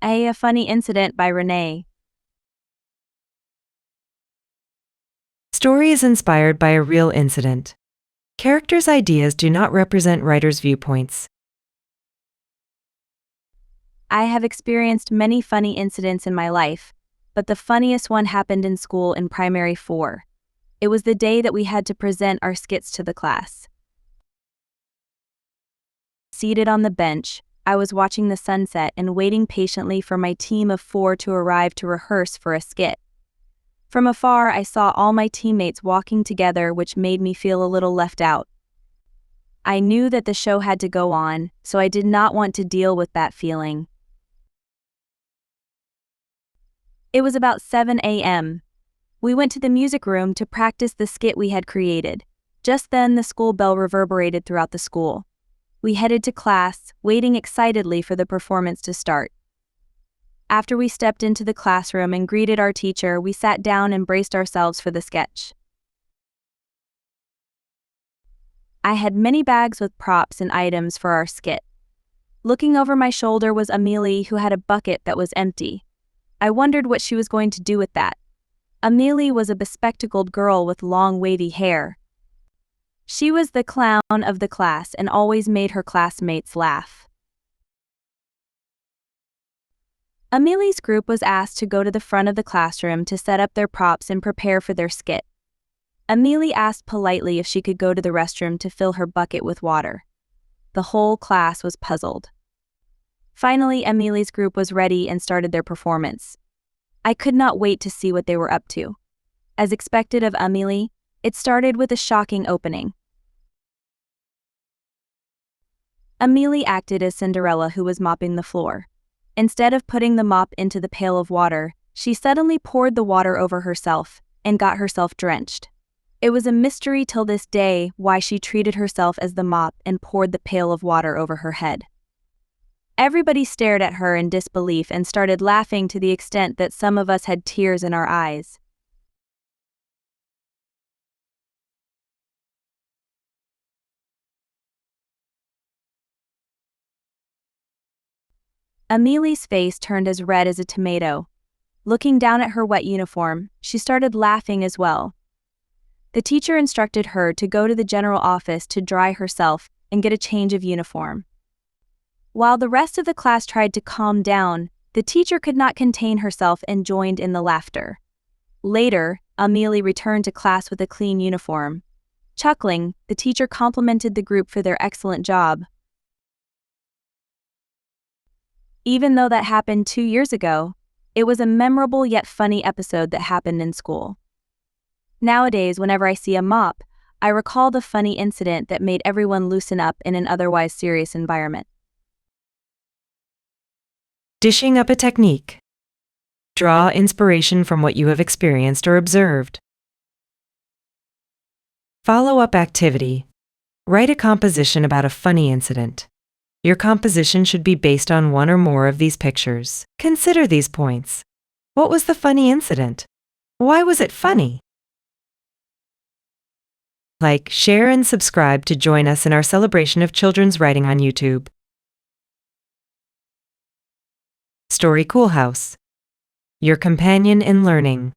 A Funny Incident by Renee. Story is inspired by a real incident. Characters' ideas do not represent writers' viewpoints. I have experienced many funny incidents in my life, but the funniest one happened in school in primary 4. It was the day that we had to present our skits to the class. Seated on the bench, I was watching the sunset and waiting patiently for my team of 4 to arrive to rehearse for a skit. From afar, I saw all my teammates walking together, which made me feel a little left out. I knew that the show had to go on, so I did not want to deal with that feeling. It was about 7 a.m. We went to the music room to practice the skit we had created. Just then, the school bell reverberated throughout the school. We headed to class, waiting excitedly for the performance to start. After we stepped into the classroom and greeted our teacher, we sat down and braced ourselves for the sketch. I had many bags with props and items for our skit. Looking over my shoulder was Amelie, who had a bucket that was empty. I wondered what she was going to do with that. Amelie was a bespectacled girl with long wavy hair. She was the clown of the class and always made her classmates laugh. Amelie's group was asked to go to the front of the classroom to set up their props and prepare for their skit. Amelie asked politely if she could go to the restroom to fill her bucket with water. The whole class was puzzled. Finally, Amelie's group was ready and started their performance. I could not wait to see what they were up to. As expected of Amelie, it started with a shocking opening. Amelie acted as Cinderella, who was mopping the floor. Instead of putting the mop into the pail of water, she suddenly poured the water over herself and got herself drenched. It was a mystery till this day why she treated herself as the mop and poured the pail of water over her head. Everybody stared at her in disbelief and started laughing to the extent that some of us had tears in our eyes. Amelie's face turned as red as a tomato. Looking down at her wet uniform, she started laughing as well. The teacher instructed her to go to the general office to dry herself and get a change of uniform. While the rest of the class tried to calm down, the teacher could not contain herself and joined in the laughter. Later, Amelie returned to class with a clean uniform. Chuckling, the teacher complimented the group for their excellent job. Even though that happened 2 years ago, it was a memorable yet funny episode that happened in school. Nowadays, whenever I see a mop, I recall the funny incident that made everyone loosen up in an otherwise serious environment. Dishing up a technique. Draw inspiration from what you have experienced or observed. Follow-up activity. Write a composition about a funny incident. Your composition should be based on one or more of these pictures. Consider these points. What was the funny incident? Why was it funny? Like, share, and subscribe to join us in our celebration of children's writing on YouTube. Story Coolhouse. Your companion in learning.